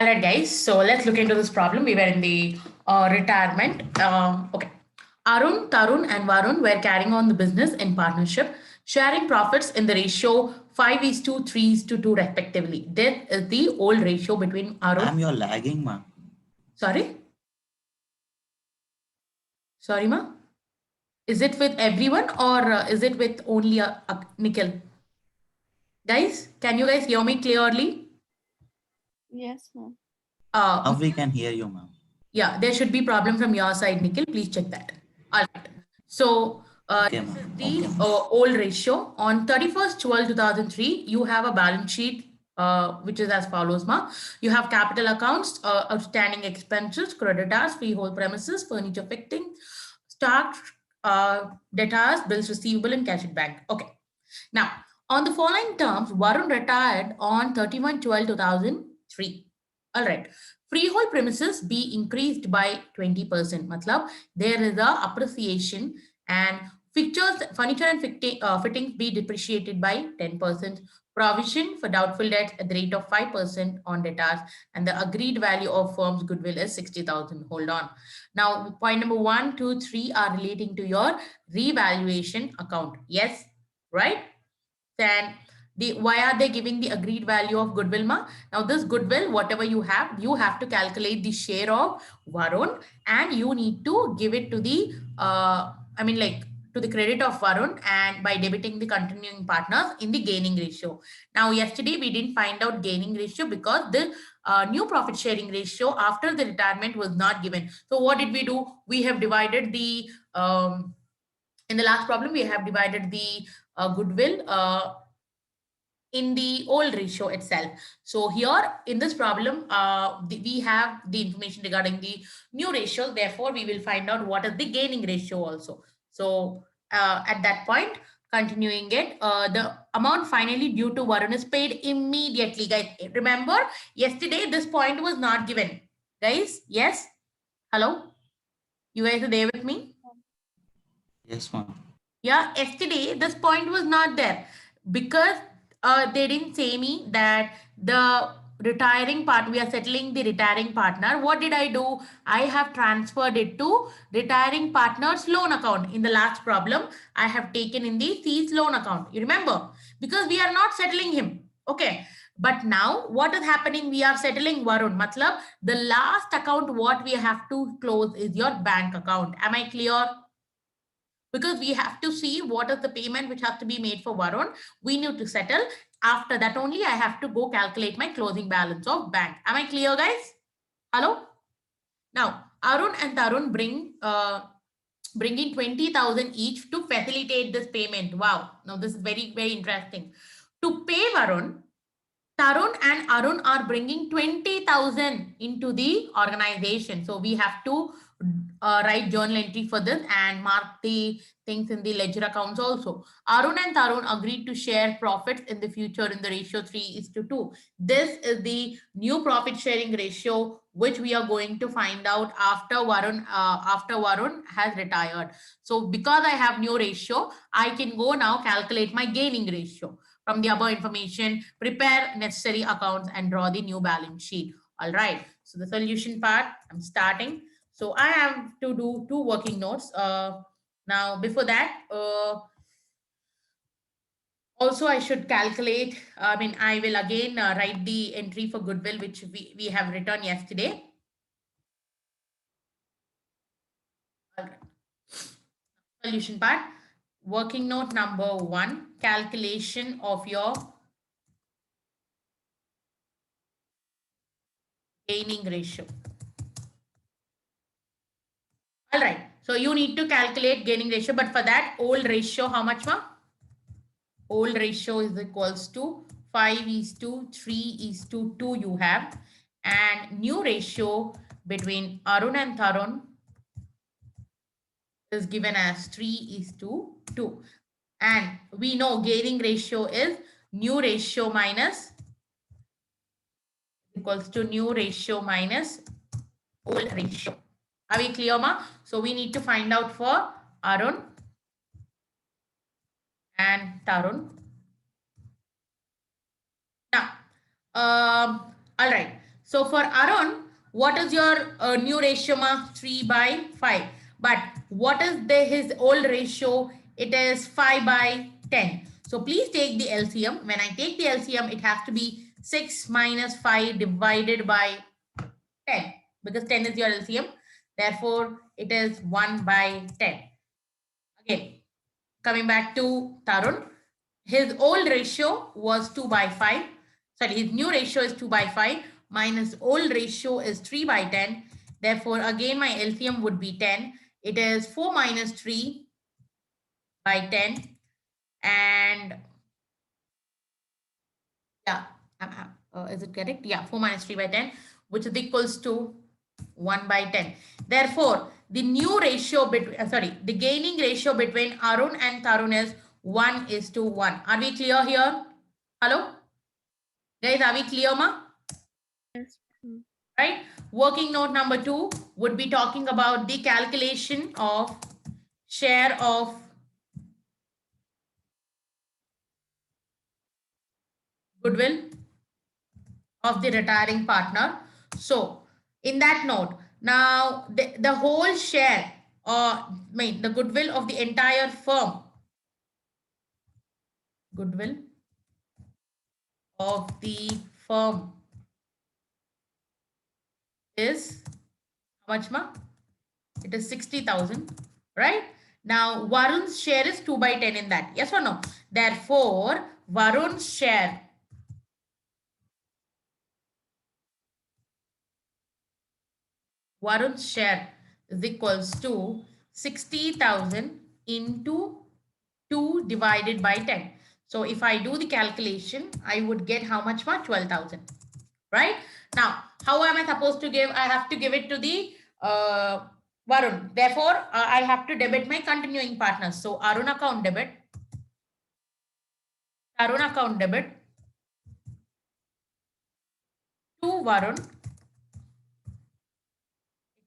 All right, guys. So let's look into this problem. We were in the retirement. Okay. Arun, Tarun, and Varun were carrying on the business in partnership, sharing profits in the ratio 5 is to 3 is to 2, respectively. That is the old ratio between Arun. Ma'am, you're lagging, ma'am. Sorry? Sorry, ma? Is it with everyone or is it with only Nikhil? Guys, can you guys hear me clearly? Yes, ma'am. Now we can hear you, ma'am. Yeah, there should be problem from your side, Nikhil. Please check that. All right. So Okay, this ma'am. is the old ratio. On 31st 12 2003, you have a balance sheet which is as follows, ma. You have capital accounts, outstanding expenses, creditors, freehold premises, furniture fitting, stock, debtors, bills receivable, and cash at bank. Okay. Now, on the following terms, Varun retired on 31 12 2003. All right. Freehold premises be increased by 20%. Matlab, there is a appreciation and fixtures, furniture and fittings be depreciated by 10%. Provision for doubtful debts at the rate of 5% on debtors, and the agreed value of firm's goodwill is 60,000. Hold on. Now, point number 1, 2, 3 are relating to your revaluation account. Yes, right? Then why are they giving the agreed value of goodwill, ma? Now this goodwill, whatever you have to calculate the share of Varun, and you need to give it to the to the credit of Varun, and by debiting the continuing partners in the gaining ratio. Now yesterday we didn't find out gaining ratio because the new profit sharing ratio after the retirement was not given. So what did we do? We have divided the in the last problem we have divided the goodwill in the old ratio itself. So here in this problem, we have the information regarding the new ratio. Therefore, we will find out what is the gaining ratio also. So at that point, continuing it, the amount finally due to Varun is paid immediately. Guys, remember yesterday this point was not given. Guys, yes? Hello? You guys are there with me? Yes, ma'am. Yeah, yesterday this point was not there because they didn't say me that the retiring part, we are settling the retiring partner. What did I do? I have transferred it to retiring partner's loan account. In the last problem, I have taken in the C's loan account. You remember? Because we are not settling him. Okay. But now what is happening? We are settling Varun. Matlab, the last account what we have to close is your bank account. Am I clear? Because we have to see what is the payment which has to be made for Varun. We need to settle. After that only, I have to go calculate my closing balance of bank. Am I clear, guys? Hello? Now, Arun and Tarun bring in 20,000 each to facilitate this payment. Wow. Now, this is very, very interesting. To pay Varun, Tarun and Arun are bringing 20,000 into the organization. So we have to write journal entry for this and mark the things in the ledger accounts also. Arun and Tarun agreed to share profits in the future in the ratio 3 is to 2. This is the new profit sharing ratio which we are going to find out after Varun has retired. So because I have new ratio, I can go now calculate my gaining ratio. From the above information, prepare necessary accounts and draw the new balance sheet. All right. So the solution part, I'm starting. So I have to do two working notes. Now, before that, also I should calculate, I will again write the entry for goodwill, which we have written yesterday. All right. Solution part, working note number 1, calculation of your gaining ratio. All right. So you need to calculate gaining ratio, but for that old ratio, how much, ma? Old ratio is equals to 5 is to 3 is to 2 you have, and new ratio between Arun and Tarun is given as 3 is to 2. And we know gaining ratio is new ratio minus equals to new ratio minus old ratio. Are we clear, ma? So we need to find out for Arun and Tarun. Now, all right. So for Arun, what is your new ratio, ma? 3/5. But what is his old ratio? It is 5/10. So please take the LCM. When I take the LCM, it has to be 6 minus 5 divided by 10, because 10 is your LCM. Therefore, it is 1/10. Again, coming back to Tarun, his old ratio was 2/5. Sorry, his new ratio is 2/5 minus old ratio is 3/10. Therefore, again, my LCM would be 10. It is 4 minus 3/10. And yeah, is it correct? Yeah, 4 minus 3/10, which is equals to 1/10. Therefore, the new ratio between, the gaining ratio between Arun and Tarun is 1:1. Are we clear here? Hello? Guys, are we clear, ma? Yes, ma'am. Right? Working note number 2 would be talking about the calculation of share of goodwill of the retiring partner. So in that note, now the whole share, or the goodwill of the entire firm, goodwill of the firm is how much, ma? It is 60,000, right? Now Varun's share is 2/10 in that. Yes or no? Therefore, Varun's share is equals to 60,000 into 2 divided by 10. So if I do the calculation, I would get how much, ma? 12,000, right? Now, how am I supposed to give? I have to give it to the Varun. Therefore, I have to debit my continuing partners. So Arun account debit, Arun account debit to Varun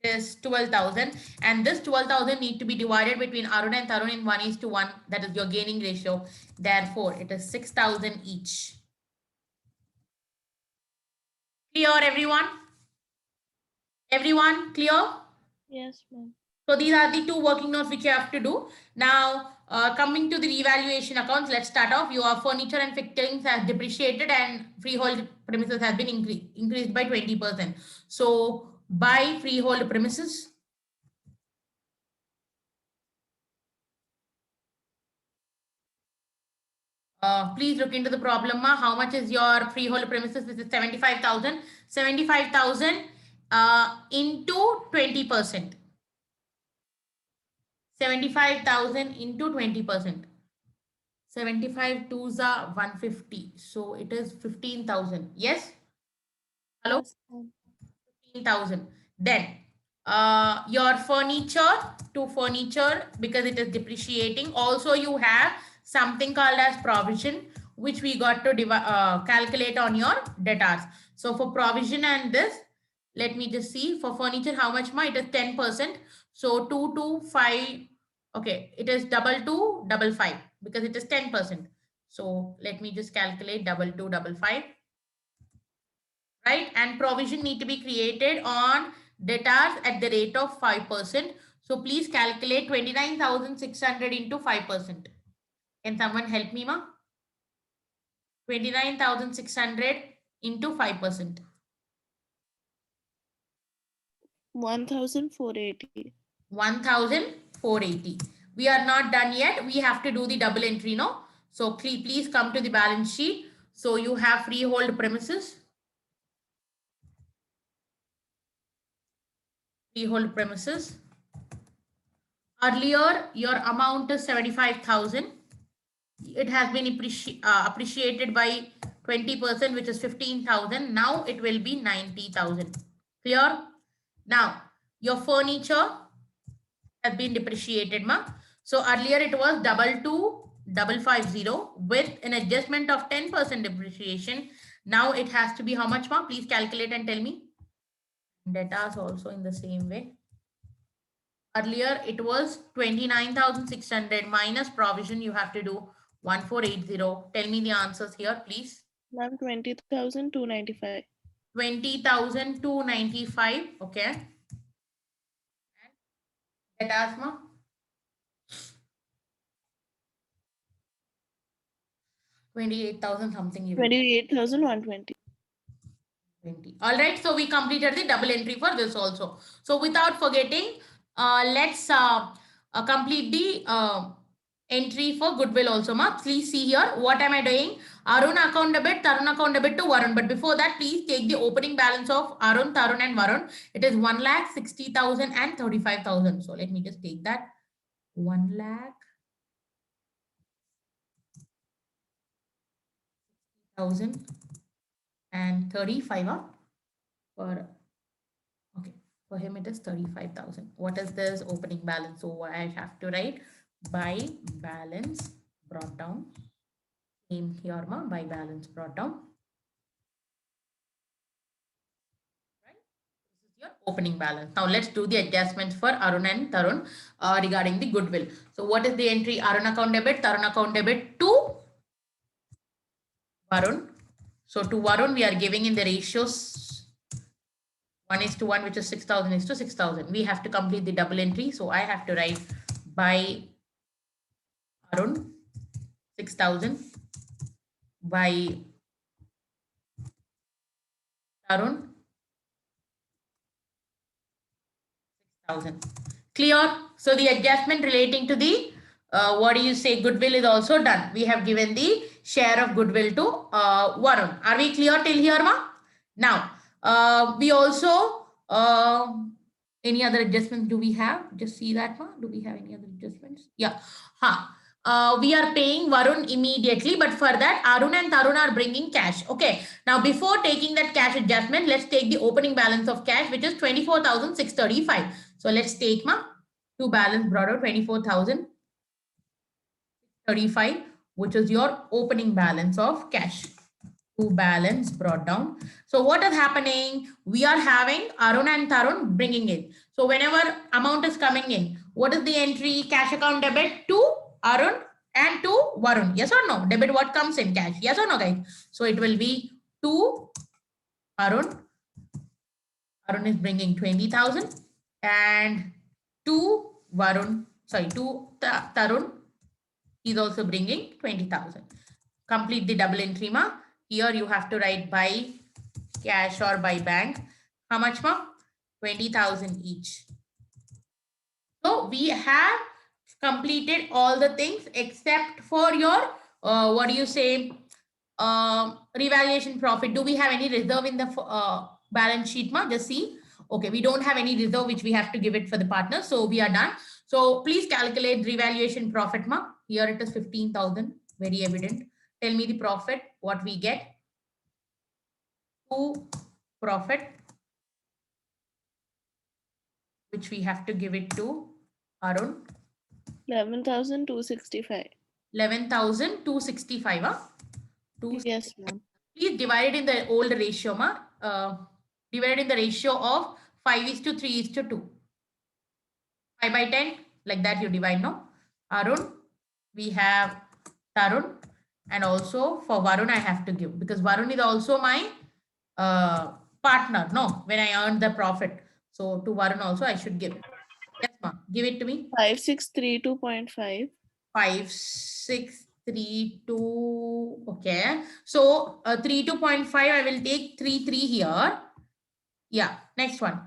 is 12,000, and this 12,000 need to be divided between Arun and Tarun in 1:1. That is your gaining ratio. Therefore, it is 6,000 each. Clear, everyone? Everyone clear? Yes, ma'am. So these are the two working notes which you have to do. Now, coming to the revaluation accounts, let's start off. Your furniture and fittings has depreciated and freehold premises has been increased by 20%. So buy freehold premises. Please look into the problem, ma. How much is your freehold premises? This is 75,000. 75,000 into 20%. 75,000 into 20%. 75 twos are 150. So it is 15,000. Yes? Hello? Yes, ma'am. 15,000. Then your furniture to furniture, because it is depreciating. Also, you have something called as provision, which we got to calculate on your debtors. So for provision and this, let me just see for furniture, how much, ma? It is 10%. So 225. Okay, it is 2255 because it is 10%. So let me just calculate 2255. Right? And provision need to be created on debtors at the rate of 5%. So please calculate 29,600 into 5%. Can someone help me, ma? 29,600 into 5%. 1,480. 1,480. We are not done yet. We have to do the double entry, no? So please come to the balance sheet. So you have freehold premises. Freehold premises. Earlier, your amount is 75,000. It has been appreciated by 20%, which is 15,000. Now it will be 90,000. Clear? Now, your furniture has been depreciated, ma. So earlier it was 22,250 with an adjustment of 10% depreciation. Now it has to be how much, ma? Please calculate and tell me. Debtors also in the same way. Earlier it was 29,600 minus provision. You have to do 1,480. Tell me the answers here, please. Ma'am, 20,295. 20,295. Okay. Get asthma. 28,000 something. You will 28,120. 20. All right. So we completed the double entry for this also. So without forgetting, let's complete the entry for goodwill also. Ma, please see here. What am I doing? Arun account debit, Tarun account debit to Varun. But before that, please take the opening balance of Arun, Tarun, and Varun. It is 1,60,000 and 35,000. So let me just take that. 1,60,000 and 35 for, okay, for him it is 35,000. What is this opening balance? So I have to write by balance brought down. Same here, ma, by balance brought down. Right? This is your opening balance. Now let's do the adjustments for Arun and Tarun regarding the goodwill. So what is the entry? Arun account debit, Tarun account debit to Varun. So to Varun, we are giving in the ratios 1:1, which is 6,000 is to 6,000. We have to complete the double entry. So I have to write by Arun 6,000 by Tarun 6,000. Clear? So the adjustment relating to the what do you say, goodwill is also done. We have given the share of goodwill to Varun. Are we clear till here, ma? Now, we also, any other adjustments do we have? Just see that, ma. Do we have any other adjustments? Yeah. We are paying Varun immediately, but for that, Arun and Tarun are bringing cash. Okay. Now, before taking that cash adjustment, let's take the opening balance of cash, which is 24,635. So let's take, ma, to balance brought out 24,035, which is your opening balance of cash. To balance brought down. So what is happening? We are having Arun and Tarun bringing in. So whenever amount is coming in, what is the entry? Cash account debit to Arun and to Varun. Yes or no? Debit what comes in cash? Yes or no, guys? So it will be to Arun. Arun is bringing 20,000 and to Varun, sorry, to Tarun is also bringing 20,000. Complete the double entry, ma. Here you have to write by cash or by bank. How much, ma? 20,000 each. So we have completed all the things except for your, what do you say, revaluation profit. Do we have any reserve in the balance sheet, ma? Just see. Okay, we don't have any reserve which we have to give it for the partner. So we are done. So please calculate revaluation profit, ma. Here it is 15,000. Very evident. Tell me the profit, what we get. To profit, which we have to give it to Arun. 11,265. 11,265. Huh? Yes, ma'am. Please divide it in the old ratio, ma. Divide in the ratio of 5:3:2. 5/10, like that you divide, no? Arun, we have Tarun, and also for Varun I have to give, because Varun is also my partner, no, when I earn the profit. So to Varun also I should give. Yes, ma. Give it to me. 5632.5. 5632. Okay. So 32.5, I will take 33 here. Yeah. Next one.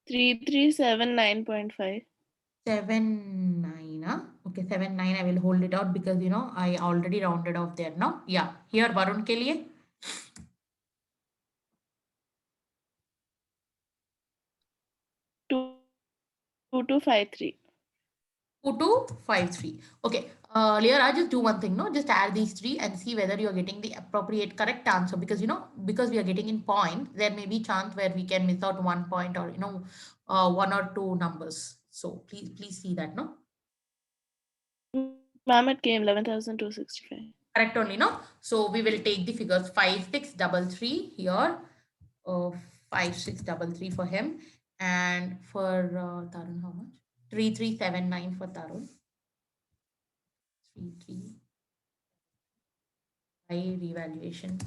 3379.5. 79. Okay, 79. I will hold it out because I already rounded off there now. Yeah. Here Varun ke liye. 2253. 2253. Okay. Lear, I'll just do one thing, no? Just add these three and see whether you're getting the appropriate correct answer. Because because we are getting in point, there may be chance where we can miss out 1 point or one or two numbers. So please see that, no? Ma'am, it came 11,265. Correct only, no? So we will take the figures 5633 here. 5633 for him. And for Tarun, how much? 3379 for Tarun. 33 by revaluation.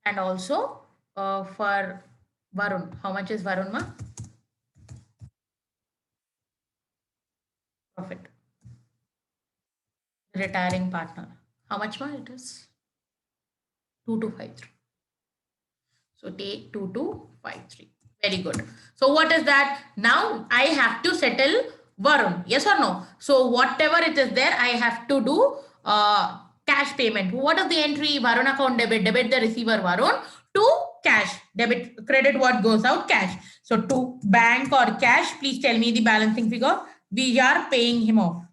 And also for Varun, how much is Varun ma? Profit. Retiring partner. How much ma it is? 2253. So take 2253. Very good. So what is that? Now I have to settle Varun. Yes or no? So whatever it is there, I have to do cash payment. What is the entry? Varun account debit. Debit the receiver Varun to cash. Debit credit what goes out cash. So to bank or cash, please tell me the balancing figure. We are paying him off.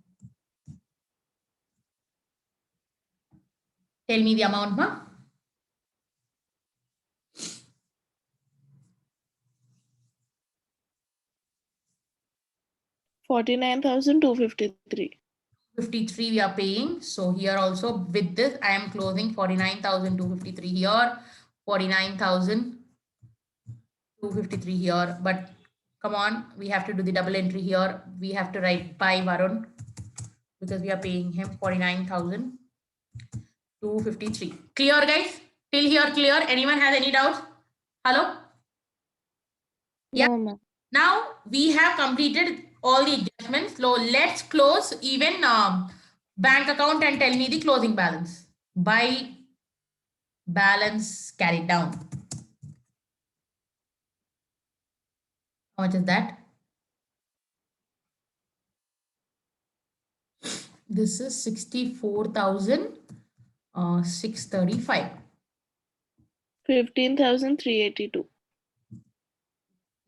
Tell me the amount, ma. 49,253. 53 we are paying. So here also with this, I am closing 49,253 here, 49,253 here. But come on, we have to do the double entry here. We have to write by Varun because we are paying him 49,253. Clear, guys? Till here, clear? Anyone has any doubts? Hello? Yeah. No, ma'am. Now we have completed all the adjustments. So let's close even bank account and tell me the closing balance. By balance carried down. How much is that? This is 64,635. 15,382.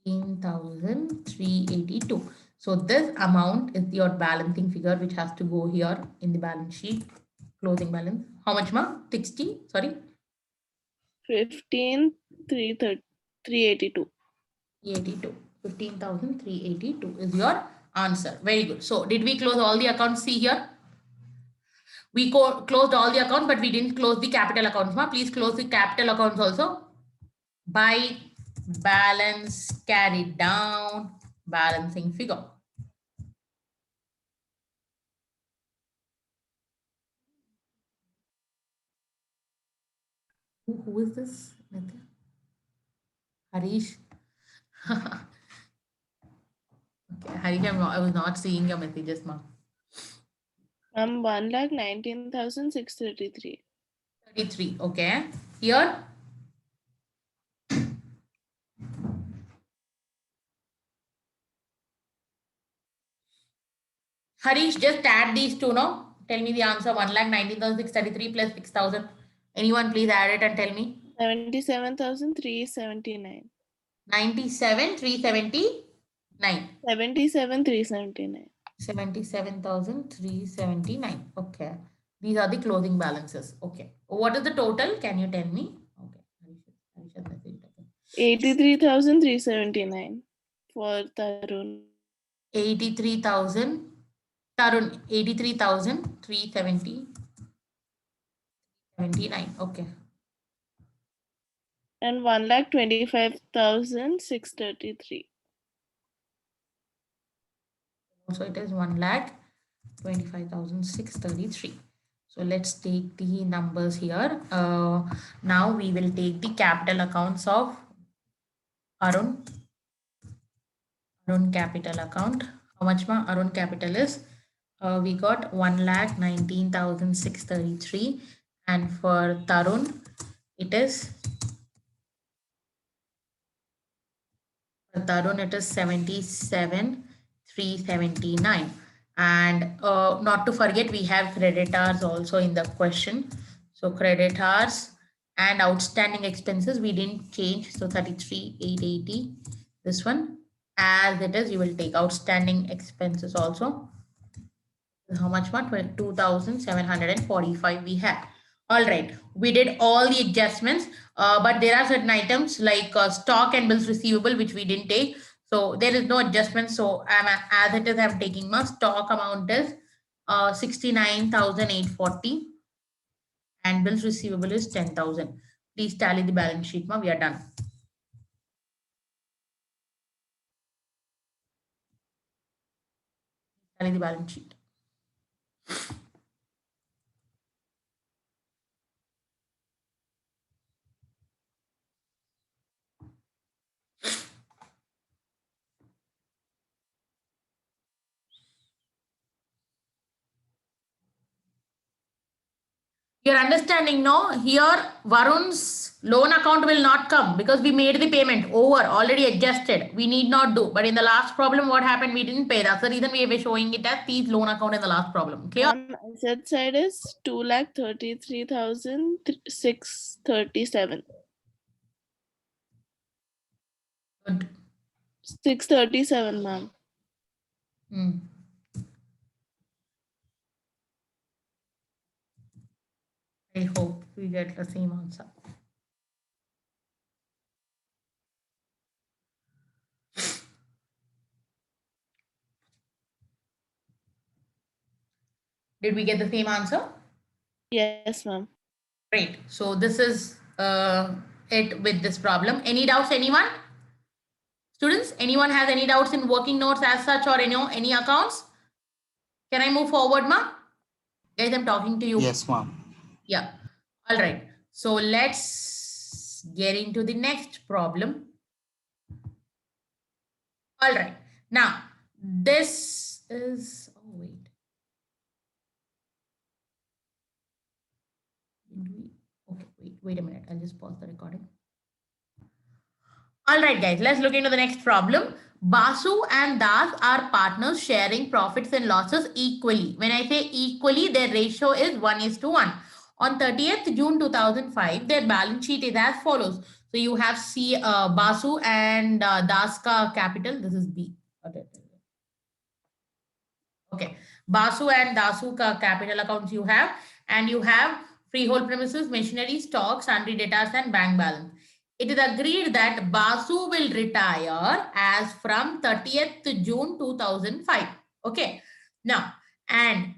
15,382. So this amount is your balancing figure which has to go here in the balance sheet. Closing balance. How much, ma? 60? Sorry. 15,382. 382. 15,382 is your answer. Very good. So did we close all the accounts? See here. We closed all the accounts, but we didn't close the capital accounts. Ma. Please close the capital accounts also. By balance carried down, balancing figure. Who is this? Harish. Okay, Harish, I was not seeing your messages, ma. 1,19,633. 33. Okay. Here. Harish, just add these two, no? Tell me the answer. 1,19,633 plus 6,000. Anyone please add it and tell me. 77,379. 97,379. 77,379. 77,379. Okay. These are the closing balances. Okay. What is the total? Can you tell me? Okay. Harish has messaged again. 83,379 for Tarun. 83,000. Tarun, 83,379. Okay. And 1,25,633. So it is 1,25,633. So let's take the numbers here. Now we will take the capital accounts of Arun. Arun capital account. How much ma Arun capital is? We got 1,19,633, and for Tarun it is 77,379. And not to forget, we have creditors also in the question. So creditors and outstanding expenses we didn't change. So 33,880. This one as it is, you will take outstanding expenses also. How much more? 2,745 we have. All right, we did all the adjustments, but there are certain items like stock and bills receivable which we didn't take. So there is no adjustment. So I'm as it is, I'm taking my stock amount is 69,840 and bills receivable is 10,000. Please tally the balance sheet, ma. We are done. Tally the balance sheet. You're understanding, no? Here, Varun's loan account will not come because we made the payment over, already adjusted. We need not do. But in the last problem, what happened? We didn't pay. That's the reason we were showing it as T's loan account in the last problem. Clear? Asset side is 2,33,637. Good. 637, ma'am. Hmm. I hope we get the same answer. Did we get the same answer? Yes, ma'am. Great. So this is it with this problem. Any doubts, anyone? Students, anyone has any doubts in working notes as such or any accounts? Can I move forward, ma? Guys, I'm talking to you. Yes, ma'am. Yeah. All right. So let's get into the next problem. All right. Now, this is, oh, wait. Okay, wait a minute. I'll just pause the recording. All right, guys, let's look into the next problem. Basu and Das are partners sharing profits and losses equally. When I say equally, their ratio is 1:1. On 30th June 2005, their balance sheet is as follows. So you have Basu and Das ka capital. This is B. Okay. Basu and Dasu ka capital accounts you have. And you have freehold premises, machinery, stocks, sundry debtors, and bank balance. It is agreed that Basu will retire as from 30th June 2005. Okay. Now, and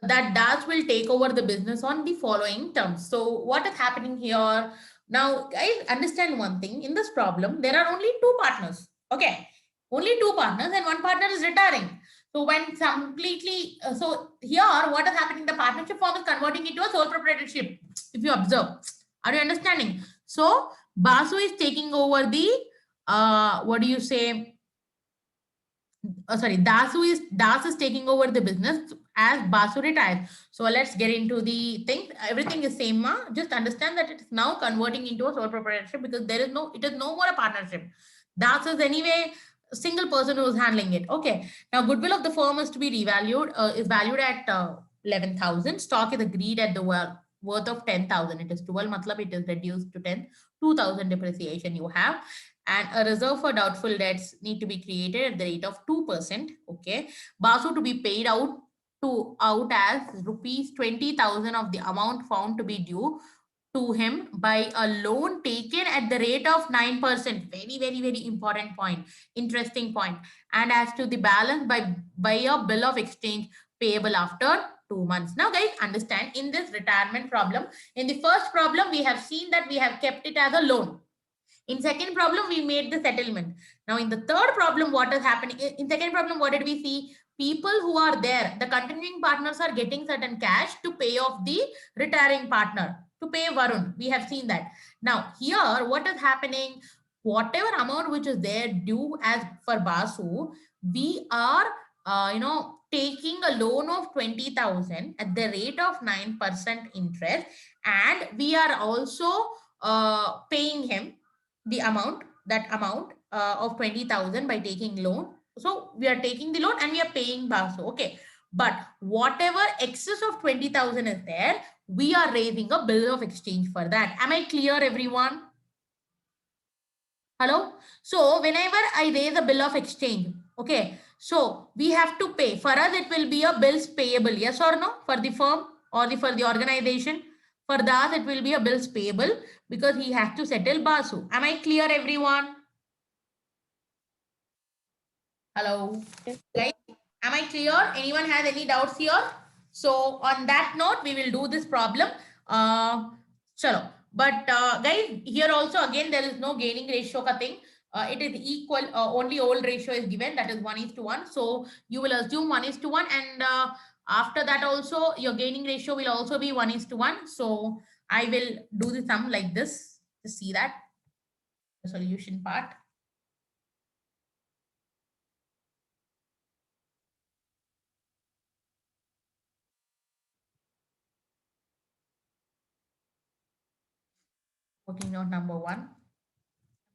that Das will take over the business on the following terms. So what is happening here? Now, guys, understand one thing. In this problem, there are only two partners. Okay. Only two partners and one partner is retiring. So when completely, so here what is happening? The partnership form is converting into a sole proprietorship. If you observe, are you understanding? So Basu is taking over the, what do you say? Sorry, Das is taking over the business as Basu retires. So let's get into the thing. Everything is same, ma. Just understand that it's now converting into a sole proprietorship because it is no more a partnership. Das is anyway a single person who is handling it. Okay. Now goodwill of the firm is to be revalued, is valued at 11,000. Stock is agreed at the worth of 10,000. It is 12, matlab it is reduced to 10. 2,000 depreciation you have. And a reserve for doubtful debts need to be created at the rate of 2%. Okay. Basu to be paid out as rupees 20,000 of the amount found to be due to him by a loan taken at the rate of 9%. Very, very, very important point. Interesting point. And as to the balance by a bill of exchange payable after 2 months. Now, guys, understand in this retirement problem, in the first problem, we have seen that we have kept it as a loan. In second problem, we made the settlement. Now, in the third problem, what is happening? In second problem, what did we see? People who are there, the continuing partners are getting certain cash to pay off the retiring partner, to pay Varun. We have seen that. Now, here, what is happening? Whatever amount which is there due as for Basu, we are, taking a loan of 20,000 at the rate of 9% interest. And we are also paying him the amount, of 20,000 by taking loan. So we are taking the loan and we are paying Basu. Okay. But whatever excess of 20,000 is there, we are raising a bill of exchange for that. Am I clear, everyone? Hello? So whenever I raise a bill of exchange, okay, so we have to pay. For us, it will be a bills payable. Yes or no? For the firm or for the organization. For that, it will be a bills payable because he has to settle Basu. Am I clear, everyone? Hello. Guys, am I clear? Anyone has any doubts here? So on that note, we will do this problem. Chalo. But guys, here also again, there is no gaining ratio ka thing. It is equal, only old ratio is given, that is 1:1. So you will assume 1:1, and after that also your gaining ratio will also be 1:1. So I will do the sum like this to see that the solution part. Working on number 1.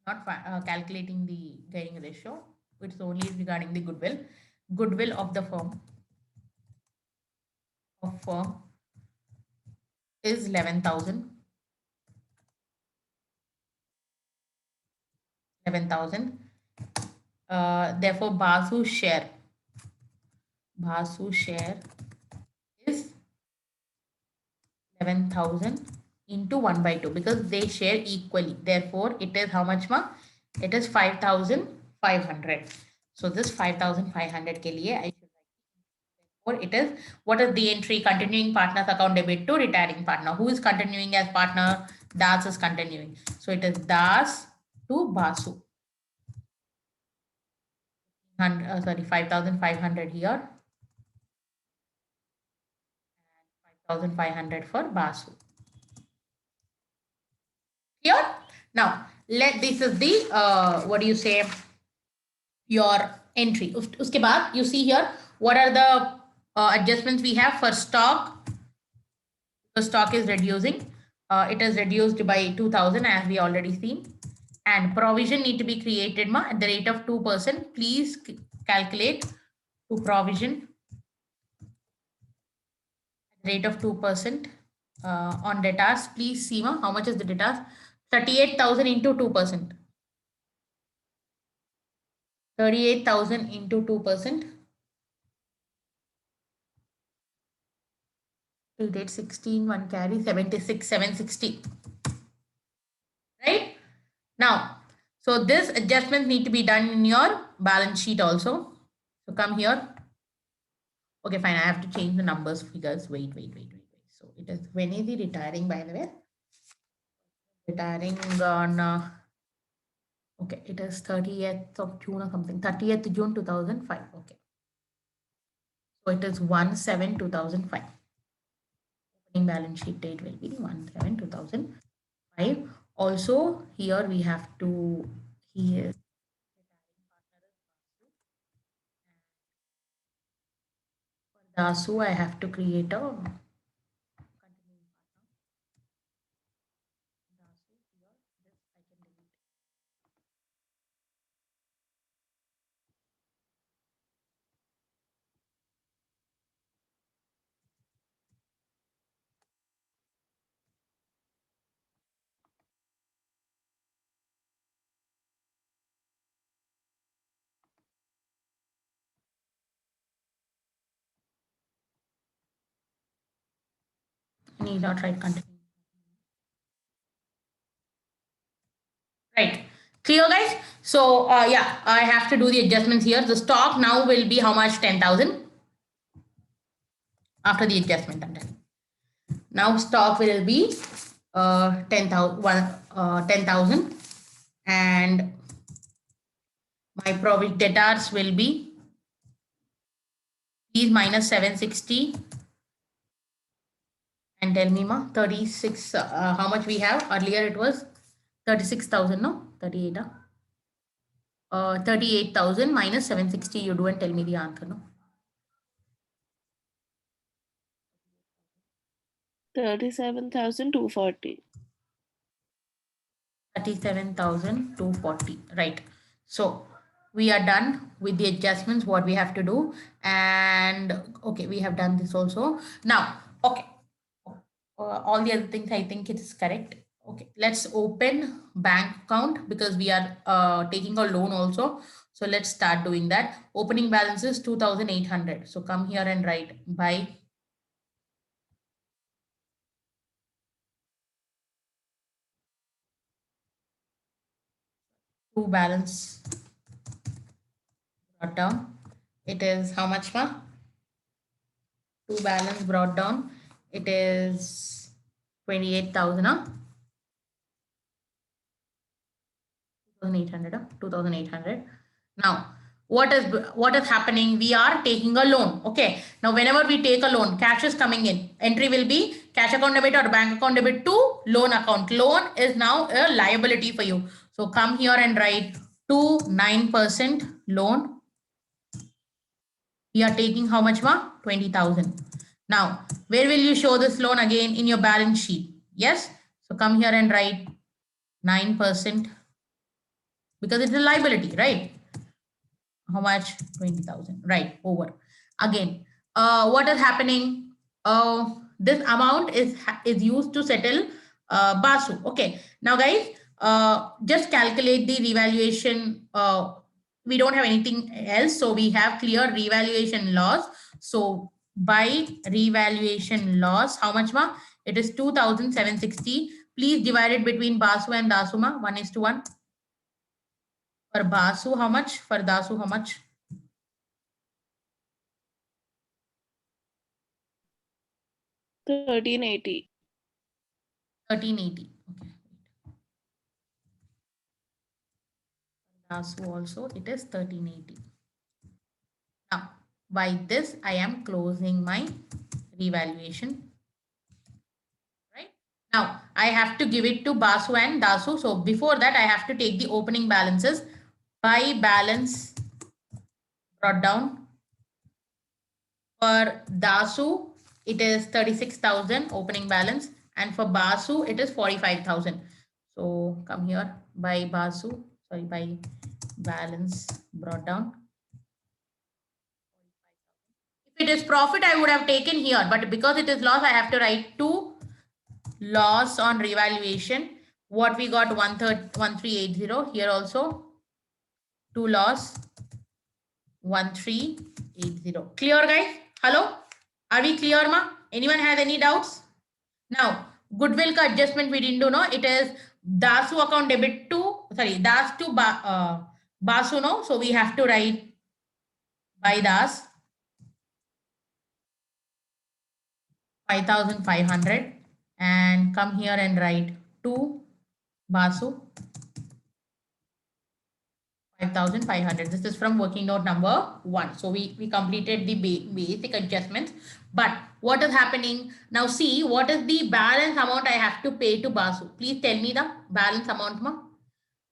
Not calculating the gearing ratio. It's only regarding the goodwill. Goodwill of the firm is 11,000. 11,000. Therefore, Basu's share is 11,000 into 1 by 2 because they share equally. Therefore, it is how much, ma? It is 5,500. So this 5,500 ke liye I should write. Or it is, what is the entry? Continuing partners account debit to retiring partner. Who is continuing as partner? Das is continuing. So it is Das to Basu. 5,500 here. 5,500 for Basu. Here. Now, this is the, what do you say, your entry. Uske baad, you see here, what are the adjustments we have for stock? The stock is reducing. It is reduced by 2,000 as we already seen. And provision need to be created at the rate of 2%. Please calculate to provision rate of 2% on debtors. Please see how much is the debtors? 38,000 into 2%. 38,000 into 2%. Till date 16, 1 carry 76, 760. Right? Now, so this adjustment need to be done in your balance sheet also. So come here. Okay, fine. I have to change the numbers, figures. Wait. So it is, when is he retiring, by the way? Retiring on, okay, it is 30th of June or something. 30th June 2005. Okay. So it is 1/7/2005. Opening balance sheet date will be 1/7/2005. Also, here we have to, here Dasu, I have to create a continuing partner. Dasu, here, this I can delete. Need not write continue. Right. Clear, guys? So, yeah, I have to do the adjustments here. The stock now will be how much? 10,000 after the adjustment I'm done. Now stock will be 10,000 and my profit debtors will be these minus 760 and tell me 36 how much we have. Earlier it was 36,000, no? 38 38,000 minus 760 you do and tell me the answer, no? 37,240. 37,240, right? So we are done with the adjustments, what we have to do. And okay, we have done this also. Now, okay, all the other things, I think it is correct. Okay, let's open bank account because we are taking a loan also. So let's start doing that. Opening balance is 2,800. So come here and write by to balance brought down. It is how much, ma? To balance brought down. It is 28,000, 2,800, 2,800. Now, what is happening? We are taking a loan. Okay. Now, whenever we take a loan, cash is coming in. Entry will be cash account debit or bank account debit to loan account. Loan is now a liability for you. So come here and write to 9% loan. We are taking how much, ma? 20,000. Now, where will you show this loan again? In your balance sheet? Yes. So come here and write 9%, because it's a liability, right? How much? 20,000, right? Over. Again, what is happening? This amount is used to settle Basu. Okay. Now, guys, just calculate the revaluation. We don't have anything else, so we have clear revaluation loss. So by revaluation loss, how much ma? It is 2,760. Please divide it between Basu and Dasuma. 1:1. For Basu, how much? For Dasu, how much? 1380. 1380. Okay. Dasu also, it is 1380. Now, by this, I am closing my revaluation. Right? Now, I have to give it to Basu and Dasu. So before that, I have to take the opening balances. By balance brought down. For Dasu, it is 36,000 opening balance. And for Basu, it is 45,000. So come here by Basu, sorry, by balance brought down. If it is profit, I would have taken here, but because it is loss, I have to write 2 loss on revaluation. What we got 1380 here also 2 loss 1380. Clear, guys? Hello? Are we clear, ma? Anyone has any doubts? Now, goodwill ka adjustment we didn't do, no? It is Dasu account debit to, sorry, Das to Basu, no? So we have to write by Das 5,500 and come here and write to Basu 5,500. This is from working note number 1. So we completed the basic adjustments. But what is happening? Now see what is the balance amount I have to pay to Basu. Please tell me the balance amount, ma.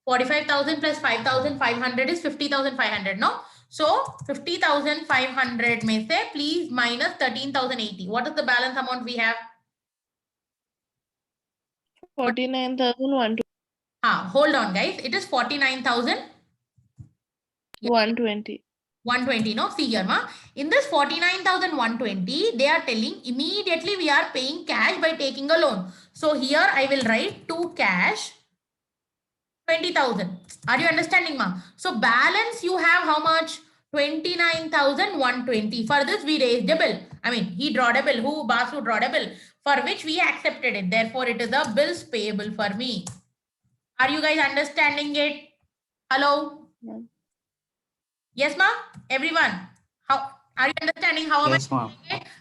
45,000 plus 5,500 is 50,500, no? So 50,500 may say please minus 13,080. What is the balance amount we have? 49,120. Hold on, guys. It is 49,120. 120, no? See here, ma. In this 49,120, they are telling immediately we are paying cash by taking a loan. So here I will write to cash 20,000. Are you understanding, ma? So balance you have how much? 29,120. For this we raised a bill. I mean, he drawed a bill. Who? Basu drawed a bill for which we accepted it. Therefore, it is a bills payable for me. Are you guys understanding it? Hello? Yeah. Yes, ma? Everyone? How are you understanding how Yes, ma'am.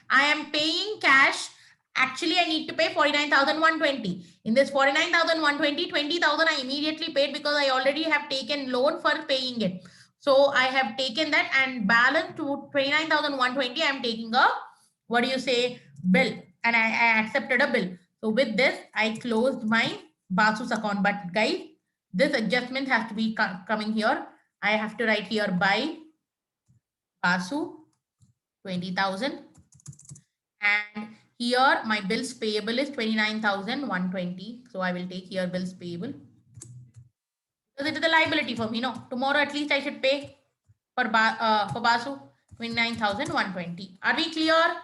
I am paying cash? Actually, I need to pay 49,120. In this 49,120, 20,000 I immediately paid because I already have taken loan for paying it. So I have taken that and balance to 29,120. I am taking a, what do you say, bill, and I accepted a bill. So with this, I closed my Basu's account. But guys, this adjustment has to be coming here. I have to write here by Basu 20,000 and here my bills payable is 29,120. So I will take here bills payable because it is a liability for me. No, tomorrow at least I should pay for Basu 29,120. Are we clear?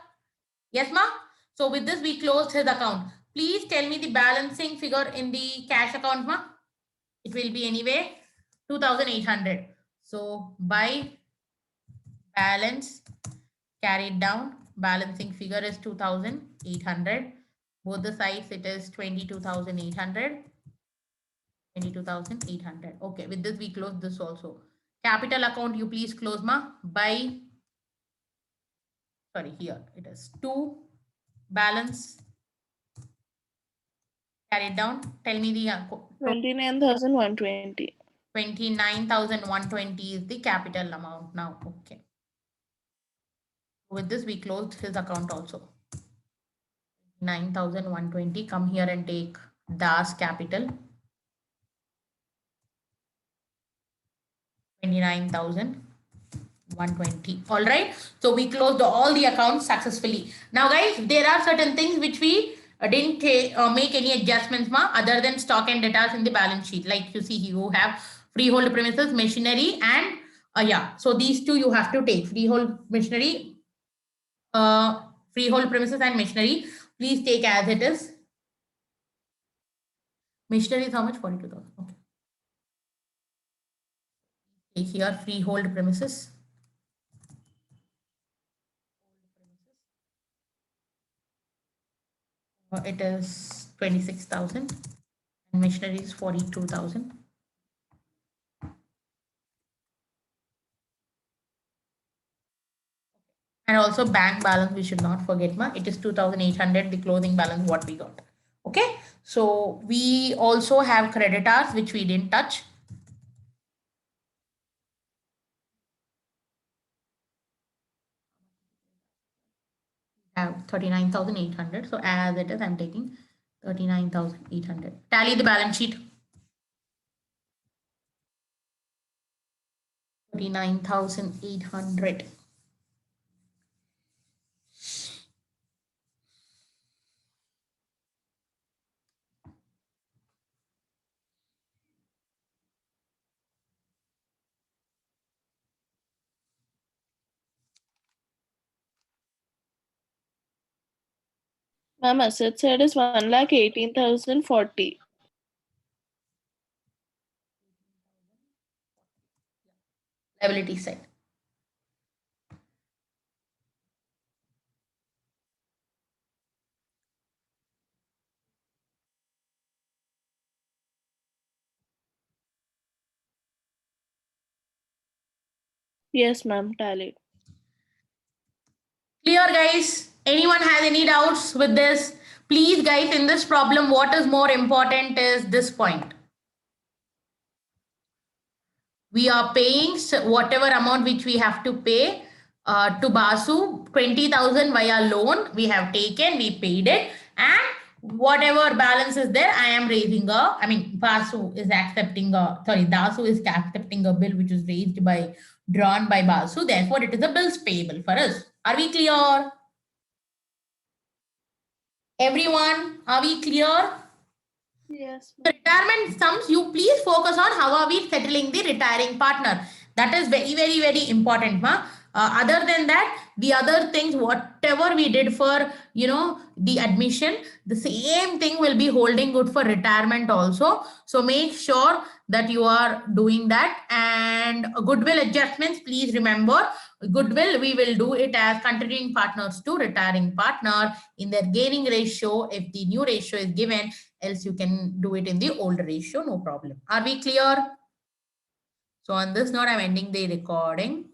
Yes, ma? So with this we closed his account. Please tell me the balancing figure in the cash account, ma. It will be anyway 2,800. So by balance carried down, balancing figure is 2,800. Both the sides it is 22,800. 22,800. Okay, with this we close this also. Capital account you please close, ma, by, sorry, here it is 2 balance carried down. Tell me the 29,120. 29,120 is the capital amount now. Okay. With this, we closed his account also. 9,120. Come here and take Das capital. 29,120. All right. So we closed all the accounts successfully. Now, guys, there are certain things which we didn't make any adjustments other than stock and debtors in the balance sheet. Like you see, you have freehold premises, machinery, and yeah. So these two you have to take: freehold machinery, freehold premises, and machinery. Please take as it is. Machinery is how much? 42,000. Okay. Take here freehold premises. It is 26,000 and machinery is 42,000. And also bank balance, we should not forget, it is 2,800, the closing balance what we got. Okay, so we also have creditors which we didn't touch. Have 39,800. So as it is, I'm taking 39,800. Tally the balance sheet. 39,800. Ma'am, asset side is 1,18,040. Liability side. Yes, ma'am, tallied. Clear, guys? Anyone has any doubts with this? Please, guys, in this problem, what is more important is this point. We are paying whatever amount which we have to pay to Basu, 20,000 via loan. We have taken, we paid it, and whatever balance is there, I am raising Basu is accepting Dasu is accepting a bill which is drawn by Basu. Therefore, it is a bills payable for us. Are we clear? Everyone, are we clear? Yes. The retirement sums, you please focus on how are we settling the retiring partner. That is very, very, very important. Other than that, the other things, whatever we did for, the admission, the same thing will be holding good for retirement also. So make sure that you are doing that. And goodwill adjustments, please remember, goodwill, we will do it as continuing partners to retiring partner in their gaining ratio. If the new ratio is given, else you can do it in the older ratio, no problem. Are we clear? So on this note, I'm ending the recording.